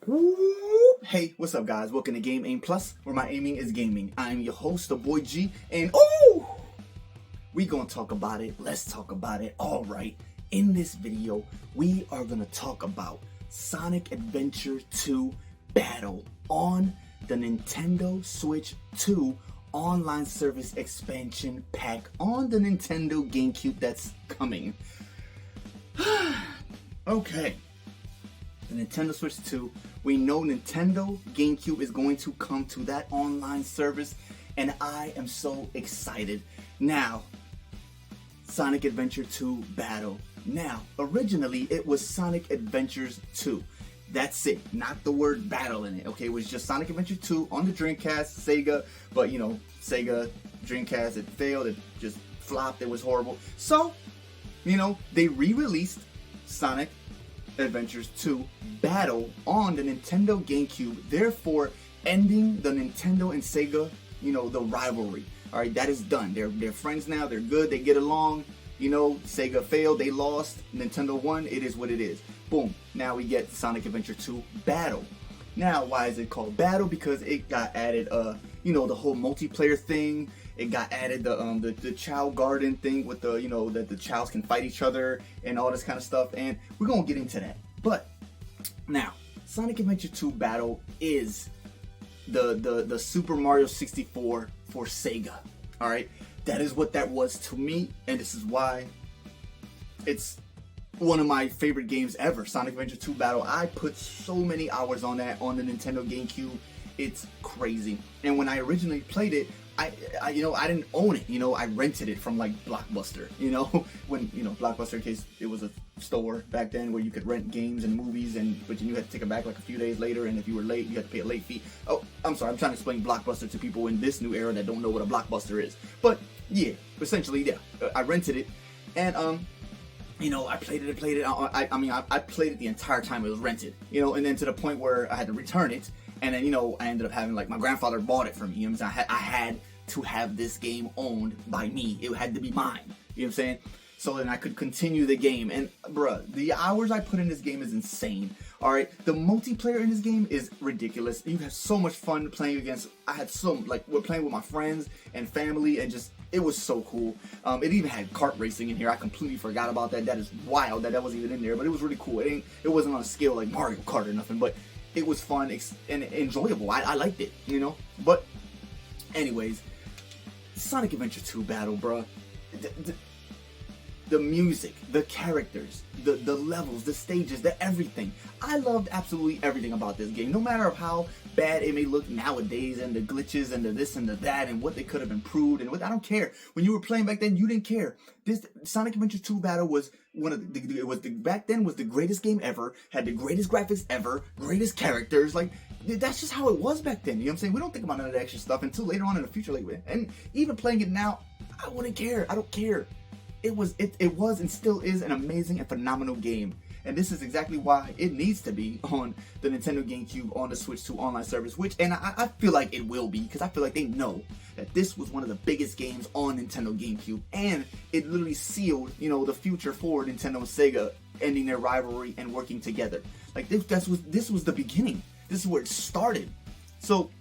Whoop. Hey, what's up guys? Welcome to Game Aim Plus, where my aiming is gaming. I'm your host, the boy G, and we gonna talk about it. Let's talk about it. Alright, in this video, we are gonna talk about Sonic Adventure 2 Battle on the Nintendo Switch 2 online service expansion pack on the Nintendo GameCube that's coming. Okay. The Nintendo Switch 2, we know Nintendo GameCube is going to come to that online service, and I am so excited. Now, Sonic Adventure 2 Battle. Now, originally it was Sonic Adventures 2. That's it, not the word battle in it, okay? It was just Sonic Adventure 2 on the Dreamcast, Sega, but you know, Sega, Dreamcast, it failed, it just flopped, it was horrible. So, you know, they re-released Sonic Adventures 2 Battle on the Nintendo GameCube, therefore ending the Nintendo and Sega, you know, the rivalry. Alright, that is done. They're friends now, they're good, they get along. You know, Sega failed, they lost, Nintendo won, it is what it is. Boom, now we get Sonic Adventure 2 Battle. Now, why is it called Battle? Because it got added, you know, the whole multiplayer thing. It got added the Chao Garden thing with the, you know, that the Chows can fight each other and all this kind of stuff, and we're gonna get into that. But now, Sonic Adventure 2 Battle is the Super Mario 64 for Sega. All right, that is what that was to me, and this is why it's one of my favorite games ever. Sonic Adventure 2 Battle. I put so many hours on that on the Nintendo GameCube. It's crazy. And when I originally played it, I you know, I didn't own it, you know, I rented it from like Blockbuster, you know, when, you know, Blockbuster, in case it was a store back then where you could rent games and movies, but you had to take it back like a few days later, and if you were late, you had to pay a late fee. Oh, I'm sorry, I'm trying to explain Blockbuster to people in this new era that don't know what a Blockbuster is. But yeah, essentially, yeah, I rented it, and you know, I played it. I mean, I played it the entire time it was rented, you know, and then to the point where I had to return it. And then, you know, I ended up having, like, my grandfather bought it for me. You know what I'm saying? I had to have this game owned by me. It had to be mine. You know what I'm saying? So then I could continue the game. And, bruh, the hours I put in this game is insane. Alright? The multiplayer in this game is ridiculous. You have so much fun playing against... I had so... Like, we're playing with my friends and family, and just... It was so cool. It even had kart racing in here. I completely forgot about that. That is wild that wasn't even in there. But it was really cool. It wasn't on a scale like Mario Kart or nothing. But... it was fun and enjoyable. I liked it, you know? But, anyways, Sonic Adventure 2 Battle, bruh. The music, the characters, the levels, the stages, the everything. I loved absolutely everything about this game. No matter how bad it may look nowadays, and the glitches and the this and the that and what they could have improved and what, I don't care. When you were playing back then, you didn't care. This Sonic Adventure 2 Battle was back then was the greatest game ever, had the greatest graphics ever, greatest characters. Like, that's just how it was back then. You know what I'm saying? We don't think about none of that extra stuff until later on in the future. Like, and even playing it now, I wouldn't care. I don't care. It was and still is an amazing and phenomenal game. And this is exactly why it needs to be on the Nintendo GameCube on the Switch 2 online service, and I feel like it will be, because I feel like they know that this was one of the biggest games on Nintendo GameCube, and it literally sealed, you know, the future for Nintendo and Sega ending their rivalry and working together. Like, this was the beginning. This is where it started. So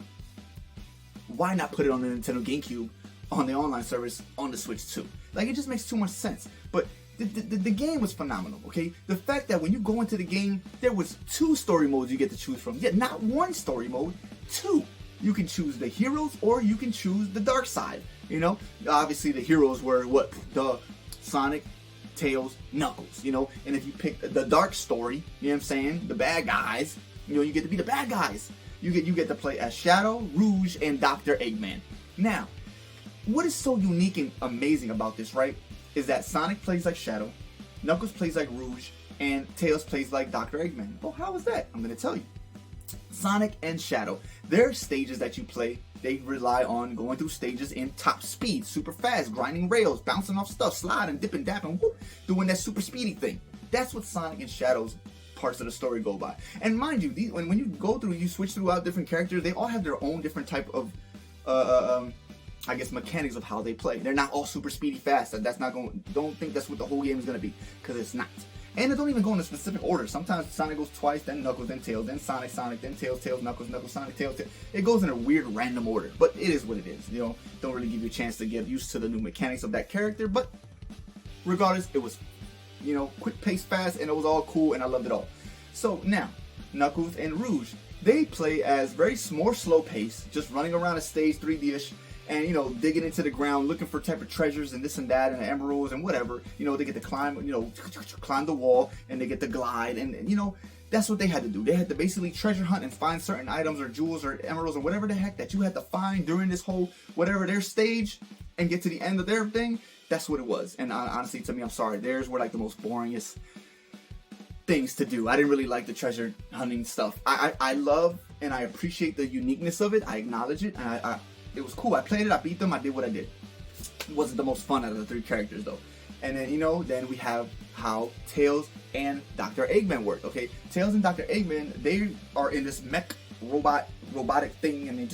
why not put it on the Nintendo GameCube on the online service on the Switch 2? Like, it just makes too much sense. But the game was phenomenal, okay? The fact that when you go into the game, there was 2 story modes you get to choose from. Yeah, not 1 story mode, 2. You can choose the heroes, or you can choose the dark side, you know? Obviously, the heroes were, what? The Sonic, Tails, Knuckles, you know? And if you pick the dark story, you know what I'm saying? The bad guys, you know, you get to be the bad guys. You get to play as Shadow, Rouge, and Dr. Eggman. Now, what is so unique and amazing about this, right, is that Sonic plays like Shadow, Knuckles plays like Rouge, and Tails plays like Dr. Eggman. Well, how is that? I'm going to tell you. Sonic and Shadow, their stages that you play, they rely on going through stages in top speed, super fast, grinding rails, bouncing off stuff, sliding, dipping, dapping, whoop, doing that super speedy thing. That's what Sonic and Shadow's parts of the story go by. And mind you, when you go through, you switch throughout different characters, they all have their own different type of I guess, mechanics of how they play. They're not all super speedy fast. That's not going. Don't think that's what the whole game is going to be, because it's not. And it don't even go in a specific order. Sometimes Sonic goes twice, then Knuckles, then Tails, then Sonic, Sonic, then Tails, Tails, Knuckles, Knuckles, Sonic, Tails, Tails. It goes in a weird random order, but it is what it is. You know, don't really give you a chance to get used to the new mechanics of that character, but regardless, it was, you know, quick pace, fast, and it was all cool, and I loved it all. So now, Knuckles and Rouge, they play as more slow pace, just running around a stage 3D-ish, and, you know, digging into the ground, looking for type of treasures and this and that, and emeralds and whatever. You know, they get to climb, you know, climb the wall, and they get to glide, and you know, that's what they had to do. They had to basically treasure hunt and find certain items or jewels or emeralds or whatever the heck that you had to find during this whole, whatever their stage, and get to the end of their thing. That's what it was. And honestly, to me, I'm sorry, theirs were like the most boringest things to do. I didn't really like the treasure hunting stuff. I love and I appreciate the uniqueness of it. I acknowledge it, and it was cool. I played it, I beat them, I did what I did. It wasn't the most fun out of the 3 characters though. And then, you know, then we have how Tails and Dr. Eggman work, okay? Tails and Dr. Eggman, they are in this mech robotic thing, and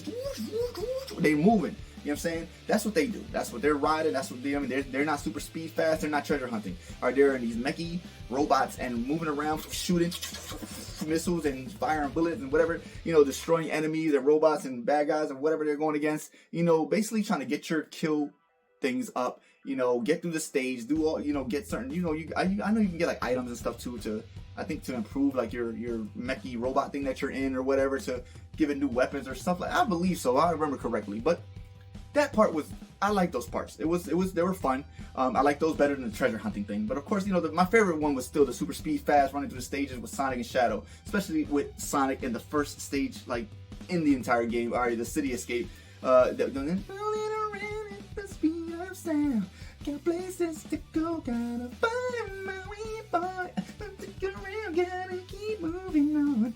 they moving. You know what I'm saying? That's what they do. That's what they're riding. That's what they, I mean, they're not super speed fast. They're not treasure hunting. All right, they're in these mechy robots and moving around, shooting missiles and firing bullets and whatever, you know, destroying enemies and robots and bad guys and whatever they're going against. You know, basically trying to get your kill things up. You know, get through the stage, do all, you know, get certain, you know, I know you can get like items and stuff too to, I think, to improve like your mechy robot thing that you're in or whatever, to give it new weapons or stuff like. I believe so. I remember correctly, but. That part was, I like those parts. They were fun. I like those better than the treasure hunting thing. But of course, you know, my favorite one was still the super speed fast running through the stages with Sonic and Shadow, especially with Sonic in the first stage, like in the entire game. All right, the city escape. Got places to go, gotta find my way, boy. Gotta keep moving on.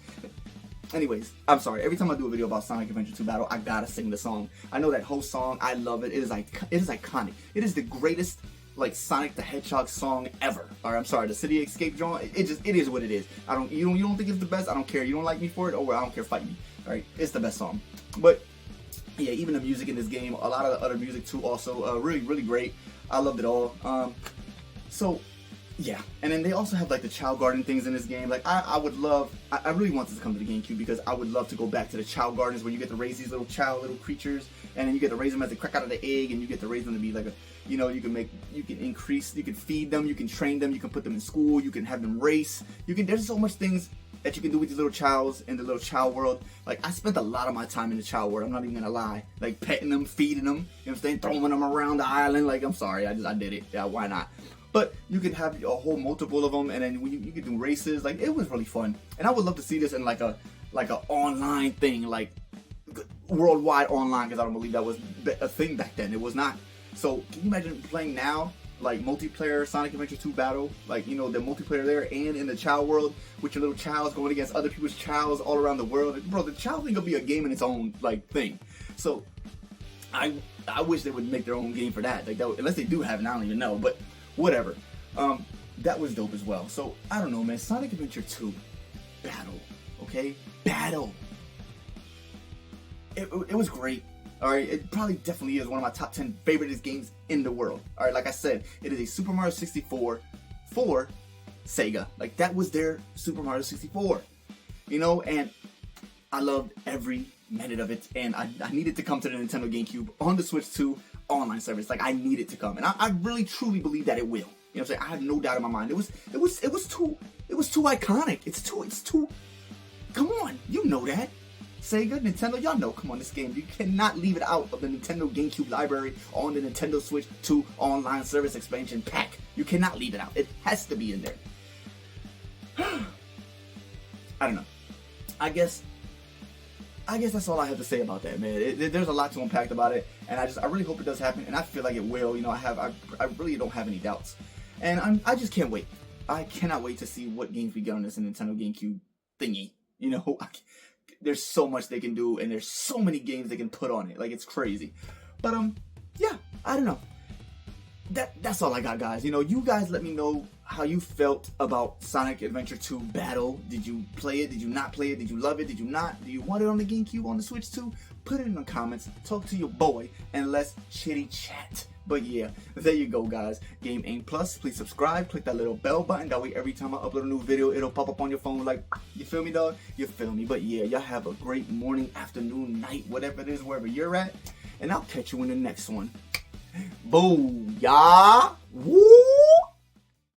Anyways, I'm sorry. Every time I do a video about Sonic Adventure 2 Battle, I gotta sing the song. I know that whole song. I love it. It is iconic. It is the greatest, like, Sonic the Hedgehog song ever. All right, I'm sorry. The City Escape drawing. It is what it is. You don't think it's the best? I don't care. You don't like me for it? Oh, I don't care. Fight me. All right, it's the best song. But yeah, even the music in this game, a lot of the other music too, also really, really great. I loved it all. So. Yeah, and then they also have like the Chao Garden things in this game. Like I really want this to come to the GameCube because I would love to go back to the Chao Gardens where you get to raise these little little creatures, and then you get to raise them as they crack out of the egg, and you get to raise them to be like a, you know, you can feed them, you can train them, you can put them in school, you can have them race. There's so much things that you can do with these little Chaos in the little Chao world. Like I spent a lot of my time in the Chao world. I'm not even gonna lie. Like petting them, feeding them, you know what I'm saying, throwing them around the island. Like I'm sorry, I did it. Yeah, why not? But you could have a whole multiple of them, and then you could do races. Like it was really fun, and I would love to see this in like a online thing, like worldwide online, because I don't believe that was a thing back then. It was not. So can you imagine playing now, like multiplayer Sonic Adventure 2 Battle, like, you know, the multiplayer there and in the Chao world with your little Chaos going against other people's Chaos all around the world. Bro, the Chao thing will be a game in its own like thing. So I wish they would make their own game for that. Like that, unless they do have it, I don't even know, but. Whatever. That was dope as well. So, I don't know, man. Sonic Adventure 2 Battle. Okay? Battle. It was great. Alright? It probably definitely is one of my top 10 favorite games in the world. Alright? Like I said, it is a Super Mario 64 for Sega. Like, that was their Super Mario 64. You know? And I loved every minute of it. And I needed to come to the Nintendo GameCube on the Switch 2 online service. Like I need it to come, and I really truly believe that it will. You know what I'm saying? I have no doubt in my mind. It was too iconic. It's too. Come on, you know that. Sega, Nintendo, y'all know. Come on, this game. You cannot leave it out of the Nintendo GameCube library on the Nintendo Switch 2 online service expansion pack. You cannot leave it out. It has to be in there. I don't know. I guess that's all I have to say about that, man. There's a lot to unpack about it, and I really hope it does happen, and I feel like it will. You know, I really don't have any doubts, and I just can't wait. I cannot wait to see what games we get on this Nintendo GameCube thingy. You know, there's so much they can do, and there's so many games they can put on it. Like it's crazy. But yeah, I don't know. That's all I got, guys. You know, you guys let me know how you felt about Sonic Adventure 2 Battle. Did you play it? Did you not play it? Did you love it? Did you not? Do you want it on the GameCube, on the Switch too? Put it in the comments. Talk to your boy, and let's chitty chat. But yeah, there you go, guys. Game Aim Plus. Please subscribe. Click that little bell button. That way, every time I upload a new video, it'll pop up on your phone. Like, you feel me, dog? You feel me? But yeah, y'all have a great morning, afternoon, night, whatever it is, wherever you're at. And I'll catch you in the next one. Booyah! Woo!